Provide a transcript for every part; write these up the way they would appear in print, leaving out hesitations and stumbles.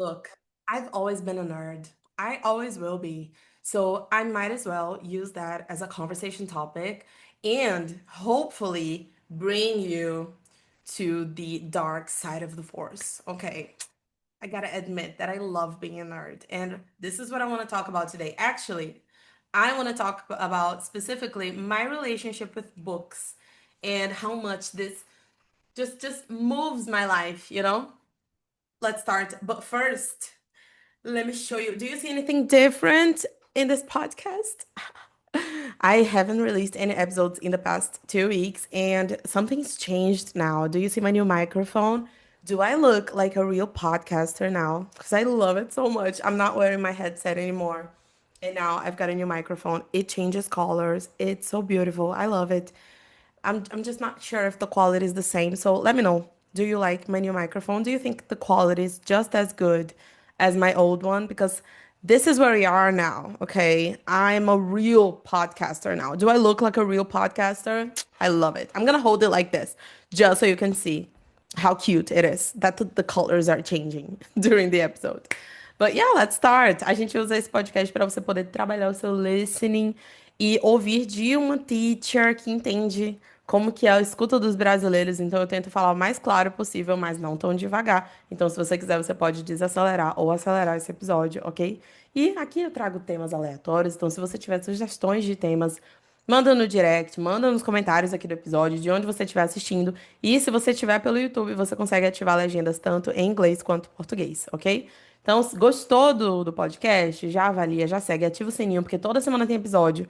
Look, I've always been a nerd. I always will be. So I might as well use that as a conversation topic and hopefully bring you to the dark side of the force. Okay, I gotta admit that I love being a nerd. And this is what I want to talk about today. Actually, I want to talk about specifically my relationship with books and how much this just moves my life. Let's start. But first, let me show you. Do you see anything different in this podcast? I haven't released any episodes in the past 2 weeks, and something's changed now. Do you see my new microphone? Do I look like a real podcaster now? Because I love it so much. I'm not wearing my headset anymore. And now I've got a new microphone. It changes colors. It's so beautiful. I love it. I'm just not sure if the quality is the same. So let me know. Do you like my new microphone? Do you think the quality is just as good as my old one? Because this is where we are now, okay? I'm a real podcaster now. Do I look like a real podcaster? I love it. I'm gonna hold it like this, just so you can see how cute it is that the colors are changing during the episode. But yeah, let's start. A gente usa esse podcast para você poder trabalhar o seu listening e ouvir de uma teacher que entende como que é a escuta dos brasileiros. Então eu tento falar o mais claro possível, mas não tão devagar. Então se você quiser, você pode desacelerar ou acelerar esse episódio, ok? E aqui eu trago temas aleatórios, então se você tiver sugestões de temas, manda no direct, manda nos comentários aqui do episódio, de onde você estiver assistindo. E se você estiver pelo YouTube, você consegue ativar legendas tanto em inglês quanto em português, ok? Então, se gostou do podcast, já avalia, já segue, ativa o sininho, porque toda semana tem episódio.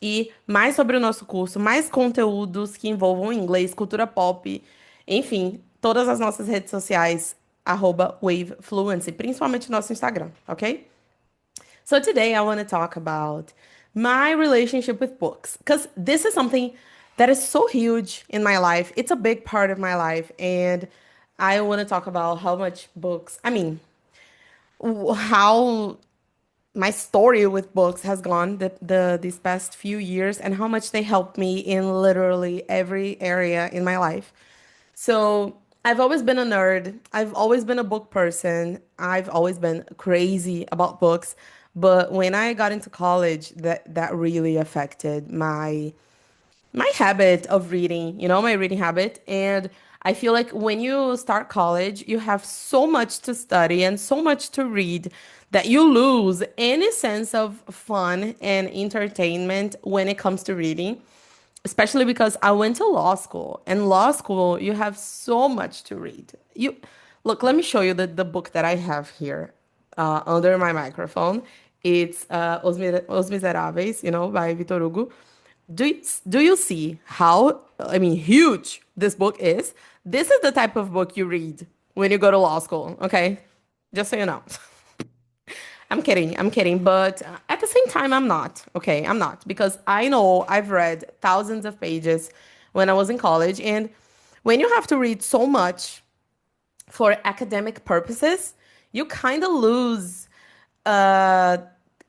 E mais sobre o nosso curso, mais conteúdos que envolvam inglês, cultura pop, enfim, todas as nossas redes sociais, @wavefluency, principalmente o nosso Instagram, ok? So today I want to talk about my relationship with books because this is something that is so huge in my life. It's a big part of my life, and I want to talk about how much books, how my story with books has gone these past few years and how much they helped me in literally every area in my life. So I've always been a nerd. I've always been a book person. I've always been crazy about books. But when I got into college, that really affected my habit of reading, my reading habit. And I feel like when you start college, you have so much to study and so much to read that you lose any sense of fun and entertainment when it comes to reading, especially because I went to law school. And law school, you have so much to read. You look, let me show you the book that I have here under my microphone. It's Os Miseráveis, by Victor Hugo. Do you see how, huge this book is? This is the type of book you read when you go to law school, okay? Just so you know. I'm kidding, but at the same time, I'm not, okay? I'm not, because I know I've read thousands of pages when I was in college, and when you have to read so much for academic purposes, you kind of lose uh,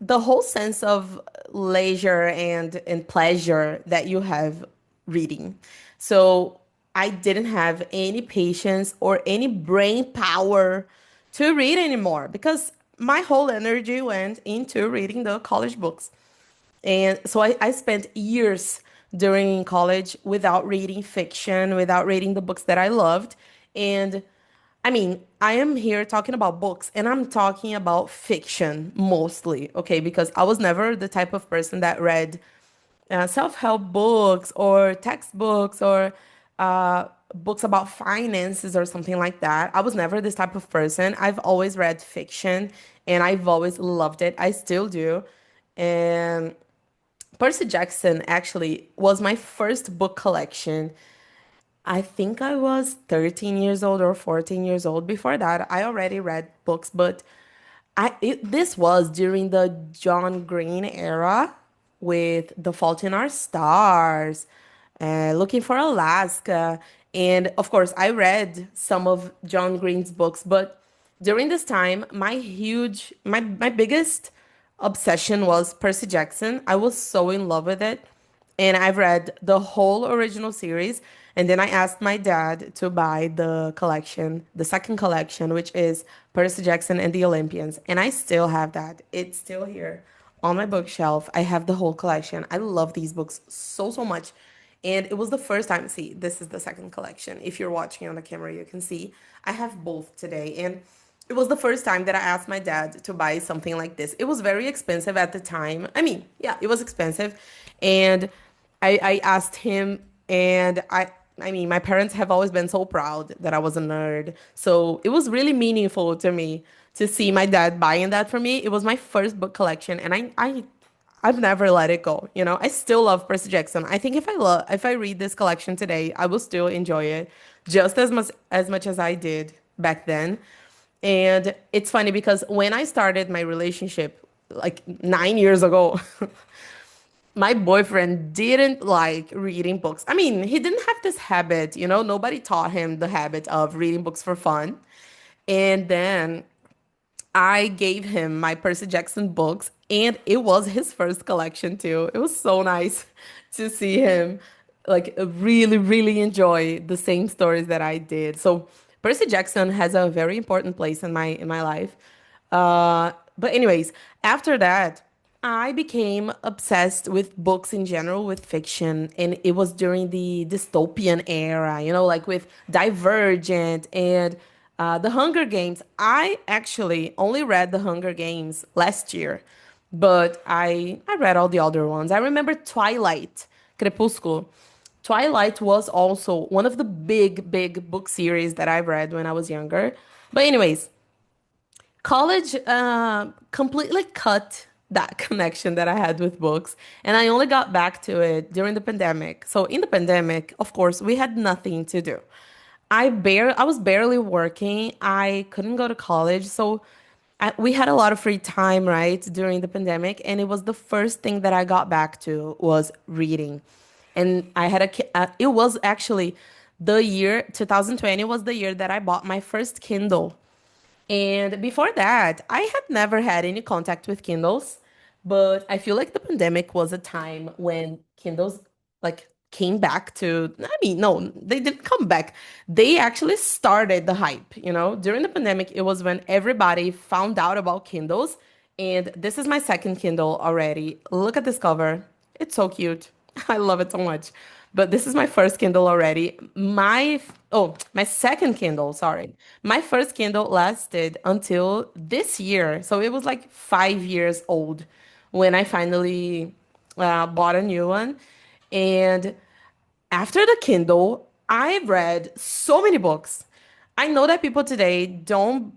the whole sense of leisure and pleasure that you have reading. So I didn't have any patience or any brain power to read anymore because my whole energy went into reading the college books. And so I spent years during college without reading fiction, without reading the books that I loved. And I am here talking about books and I'm talking about fiction mostly, okay? Because I was never the type of person that read self-help books or textbooks or books about finances or something like that. I was never this type of person. I've always read fiction and I've always loved it. I still do. And Percy Jackson actually was my first book collection. I think I was 13 years old or 14 years old. Before that, I already read books, but this was during the John Green era with The Fault in Our Stars, Looking for Alaska, and of course, I read some of John Green's books, but during this time, my biggest obsession was Percy Jackson. I was so in love with it. and I've read the whole original series. And then I asked my dad to buy the collection, the second collection, which is Percy Jackson and the Olympians. And I still have that. It's still here on my bookshelf. I have the whole collection. I love these books so, so much. And it was the first time. See, this is the second collection. If you're watching on the camera, you can see I have both today. And it was the first time that I asked my dad to buy something like this. It was very expensive at the time. I mean, yeah, it was expensive. And I asked him, and I mean, my parents have always been so proud that I was a nerd. So it was really meaningful to me to see my dad buying that for me. It was my first book collection, and I've never let it go. You know, I still love Percy Jackson. I think if I read this collection today, I will still enjoy it just as much as I did back then. And it's funny because when I started my relationship like 9 years ago, my boyfriend didn't like reading books. I mean, he didn't have this habit, nobody taught him the habit of reading books for fun. And then I gave him my Percy Jackson books, and it was his first collection too. It was so nice to see him like really, really enjoy the same stories that I did. So Percy Jackson has a very important place in my life. But anyways, after that, I became obsessed with books in general, with fiction, and it was during the dystopian era, like with Divergent and The Hunger Games. I actually only read The Hunger Games last year, but I read all the other ones. I remember Twilight, Crepúsculo. Twilight was also one of the big, big book series that I read when I was younger. But anyways, college completely cut that connection that I had with books, and I only got back to it during the pandemic. So in the pandemic, of course, we had nothing to do. I was barely working. I couldn't go to college, so we had a lot of free time, right, during the pandemic, and it was the first thing that I got back to was reading. And it was actually the year 2020 was the year that I bought my first Kindle. And before that, I had never had any contact with Kindles, but I feel like the pandemic was a time when Kindles like came back to, I mean, no, they didn't come back. They actually started the hype. During the pandemic, it was when everybody found out about Kindles. And this is my second Kindle already. Look at this cover. It's so cute. I love it so much. But this is my first Kindle already. My second Kindle, sorry. My first Kindle lasted until this year. So it was like 5 years old when I finally bought a new one. And after the Kindle, I read so many books. I know that people today don't,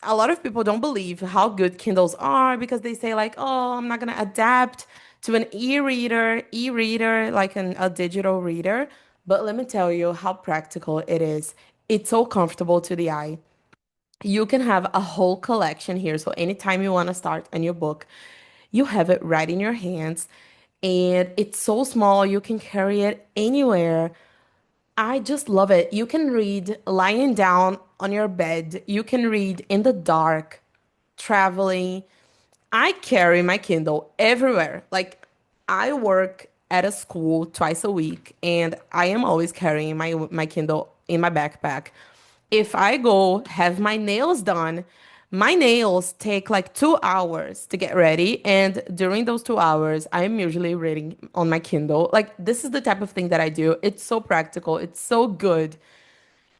a lot of people don't believe how good Kindles are because they say like, oh, I'm not gonna adapt to an e-reader, like a digital reader. But let me tell you how practical it is. It's so comfortable to the eye. You can have a whole collection here. So anytime you want to start a new book, you have it right in your hands. And it's so small, you can carry it anywhere. I just love it. You can read lying down on your bed. You can read in the dark, traveling. I carry my Kindle everywhere. Like, I work at a school twice a week, and I am always carrying my Kindle in my backpack. If I go have my nails done, my nails take like 2 hours to get ready, and during those 2 hours, I'm usually reading on my Kindle. Like, this is the type of thing that I do. It's so practical. It's so good.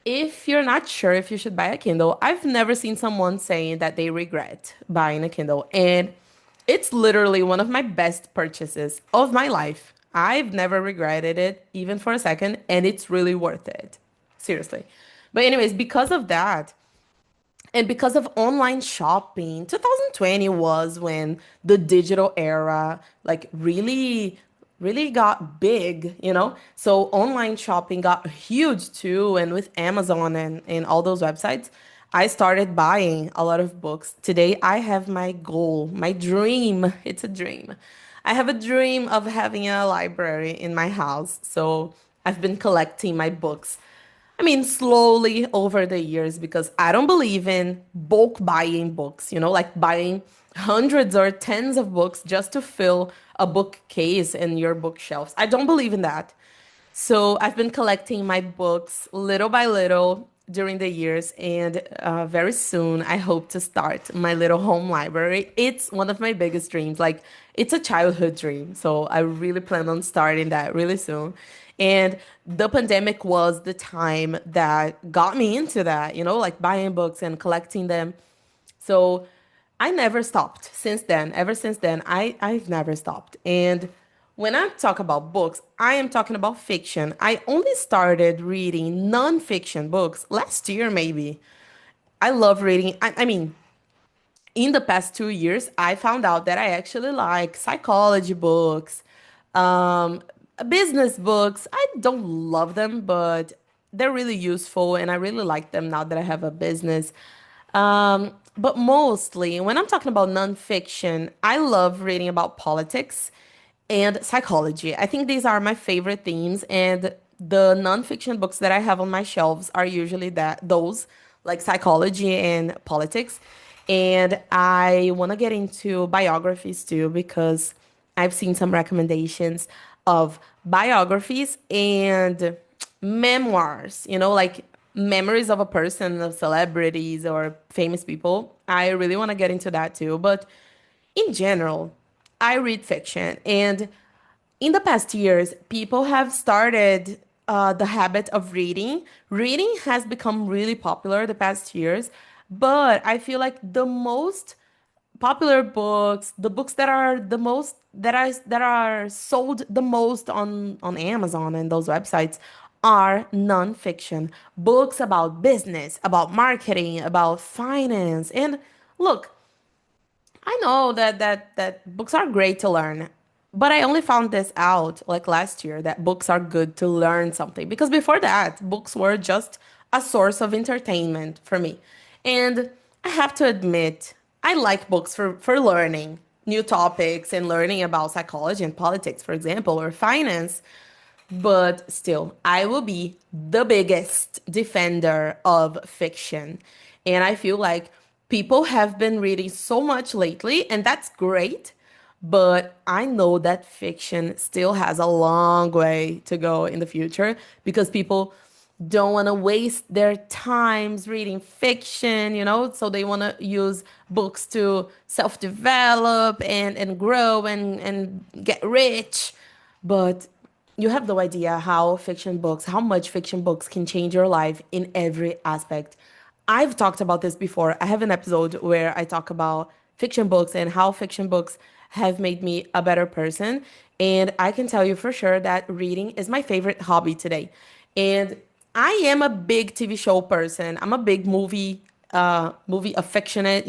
If you're not sure if you should buy a Kindle, I've never seen someone saying that they regret buying a Kindle. And it's literally one of my best purchases of my life. I've never regretted it, even for a second, and it's really worth it. Seriously. But, anyways, because of that, and because of online shopping, 2020 was when the digital era like really got big. So online shopping got huge too, and with Amazon and all those websites, I started buying a lot of books. Today I have my goal, my dream. It's a dream. I have a dream of having a library in my house. So I've been collecting my books. I mean, slowly over the years, because I don't believe in bulk buying books, like buying hundreds or tens of books just to fill a bookcase in your bookshelves. I don't believe in that. So I've been collecting my books little by little during the years, and very soon I hope to start my little home library. It's one of my biggest dreams. Like, it's a childhood dream. So I really plan on starting that really soon. And the pandemic was the time that got me into that, like buying books and collecting them. So I never stopped since then. Ever since then, I've never stopped. And when I talk about books, I am talking about fiction. I only started reading nonfiction books last year, maybe. I love reading. I mean, in the past 2 years, I found out that I actually like psychology books, um, business books. I don't love them, but they're really useful, and I really like them now that I have a business. But mostly, when I'm talking about nonfiction, I love reading about politics and psychology. I think these are my favorite themes, and the nonfiction books that I have on my shelves are usually those, like psychology and politics. And I want to get into biographies too, because I've seen some recommendations of biographies and memoirs, like memories of a person, of celebrities or famous people. I really want to get into that too. But in general, I read fiction. And in the past years, people have started the habit of reading. Reading has become really popular the past years, but I feel like the most popular books, the books that are the most that are sold the most on Amazon and those websites are nonfiction books about business, about marketing, about finance. And look, I know that books are great to learn, but I only found this out like last year that books are good to learn something, because before that, books were just a source of entertainment for me. And I have to admit, I like books for learning new topics and learning about psychology and politics, for example, or finance. But still, I will be the biggest defender of fiction. And I feel like people have been reading so much lately, and that's great. But I know that fiction still has a long way to go in the future, because people don't want to waste their times reading fiction, so they want to use books to self-develop and grow and get rich. But you have no idea how much fiction books can change your life in every aspect. I've talked about this before. I have an episode where I talk about fiction books and how fiction books have made me a better person. And I can tell you for sure that reading is my favorite hobby today. And I am a big TV show person. I'm a big movie affectionate,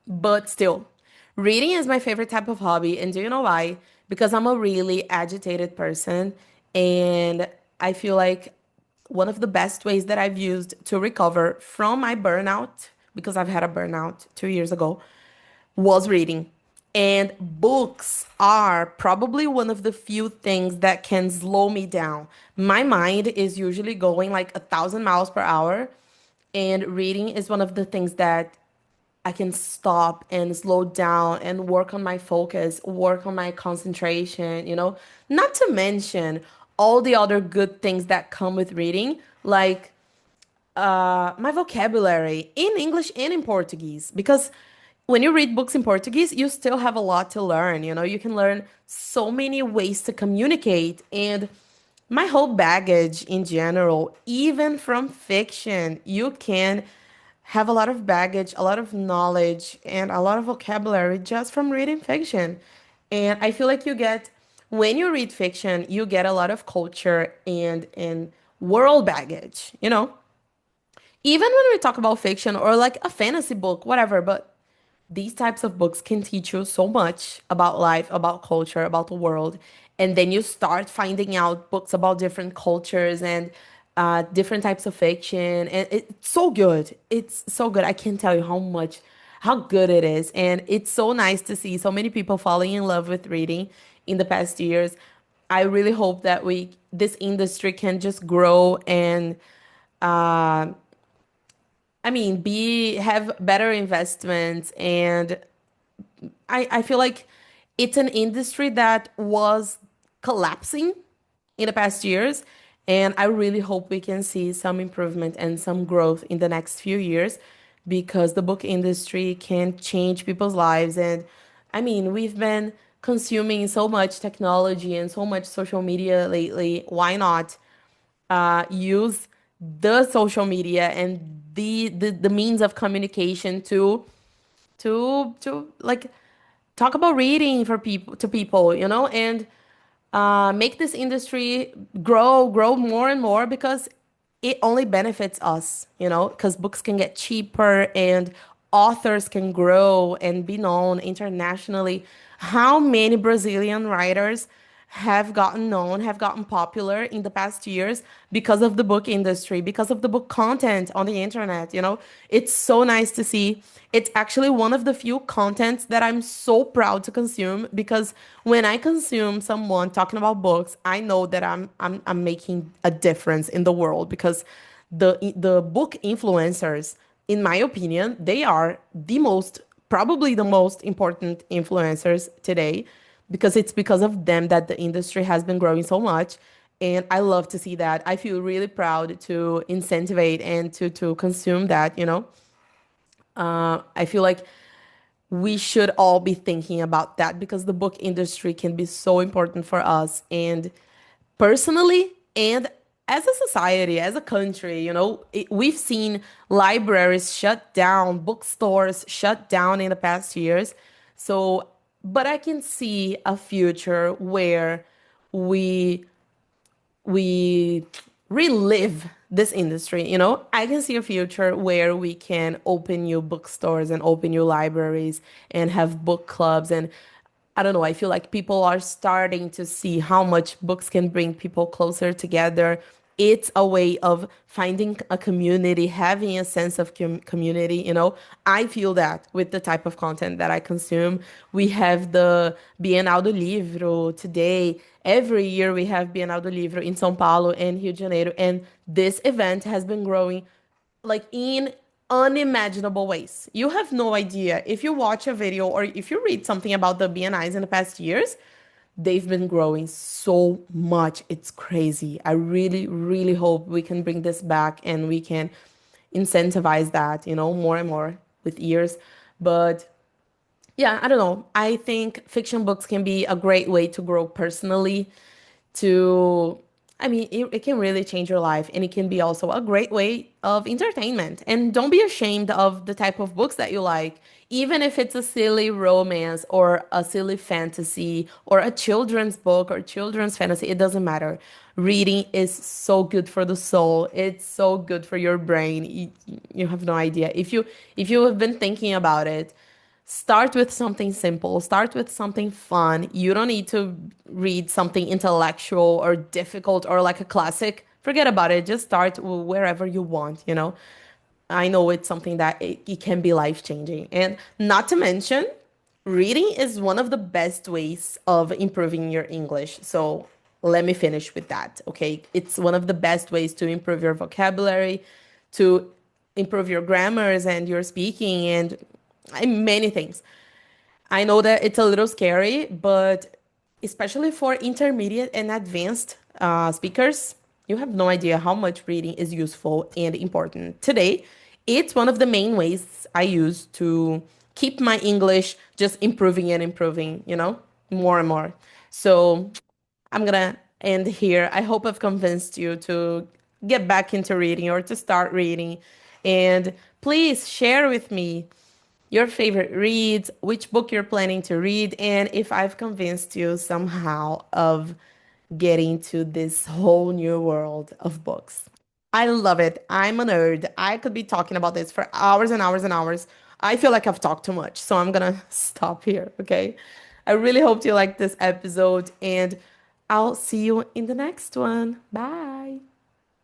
but still, reading is my favorite type of hobby. And do you know why? Because I'm a really agitated person. And I feel like one of the best ways that I've used to recover from my burnout, because I've had a burnout 2 years ago, was reading. And books are probably one of the few things that can slow me down. My mind is usually going like 1,000 miles per hour, and reading is one of the things that I can stop and slow down and work on my focus, work on my concentration, Not to mention all the other good things that come with reading, like my vocabulary in English and in Portuguese. Because when you read books in Portuguese, you still have a lot to learn. You can learn so many ways to communicate. And my whole baggage in general, even from fiction, you can have a lot of baggage, a lot of knowledge, and a lot of vocabulary just from reading fiction. And I feel like when you read fiction, you get a lot of culture and world baggage, even when we talk about fiction or like a fantasy book, whatever, but these types of books can teach you so much about life, about culture, about the world. And then you start finding out books about different cultures and different types of fiction. And it's so good. It's so good. I can't tell you how good it is. And it's so nice to see so many people falling in love with reading in the past years. I really hope that this industry can just grow and uh, I mean, have better investments. And I feel like it's an industry that was collapsing in the past years. And I really hope we can see some improvement and some growth in the next few years because the book industry can change people's lives. And I mean, we've been consuming so much technology and so much social media lately. Why not use the social media and the means of communication to like talk about reading for people, and make this industry grow more and more because it only benefits us, because books can get cheaper and authors can grow and be known internationally. How many Brazilian writers have gotten known, have gotten popular in the past years because of the book industry, because of the book content on the internet, It's so nice to see. It's actually one of the few contents that I'm so proud to consume because when I consume someone talking about books, I know that I'm making a difference in the world because the book influencers, in my opinion, they are probably the most important influencers today because it's because of them that the industry has been growing so much. And I love to see that. I feel really proud to incentivize and to consume that, I feel like we should all be thinking about that because the book industry can be so important for us and personally and as a society, as a country, we've seen libraries shut down, bookstores shut down in the past years. So, but I can see a future where we we relive this industry, I can see a future where we can open new bookstores and open new libraries and have book clubs. And I don't know, I feel like people are starting to see how much books can bring people closer together. It's a way of finding a community, having a sense of community, I feel that with the type of content that I consume. We have the Bienal do Livro today. Every year we have Bienal do Livro in São Paulo and Rio de Janeiro, and this event has been growing like in unimaginable ways. You have no idea. If you watch a video or if you read something about the BNIs in the past years, they've been growing so much. It's crazy. I really, really hope we can bring this back and we can incentivize that, more and more with years. But yeah, I don't know. I think fiction books can be a great way to grow personally, to I mean, it can really change your life and it can be also a great way of entertainment. And don't be ashamed of the type of books that you like, even if it's a silly romance or a silly fantasy or a children's book or children's fantasy, it doesn't matter. Reading is so good for the soul. It's so good for your brain. You have no idea. If you have been thinking about it, start with something simple, start with something fun. You don't need to read something intellectual or difficult or like a classic. Forget about it. Just start wherever you want, I know it's something that it can be life changing. And not to mention, reading is one of the best ways of improving your English. So let me finish with that, okay? It's one of the best ways to improve your vocabulary, to improve your grammars and your speaking and many things. I know that it's a little scary, but especially for intermediate and advanced speakers, you have no idea how much reading is useful and important. Today, it's one of the main ways I use to keep my English just improving and improving, more and more. So I'm gonna end here. I hope I've convinced you to get back into reading or to start reading. And please share with me your favorite reads, which book you're planning to read, and if I've convinced you somehow of getting to this whole new world of books. I love it. I'm a nerd. I could be talking about this for hours and hours and hours. I feel like I've talked too much, so I'm gonna stop here, okay? I really hope you liked this episode, and I'll see you in the next one. Bye.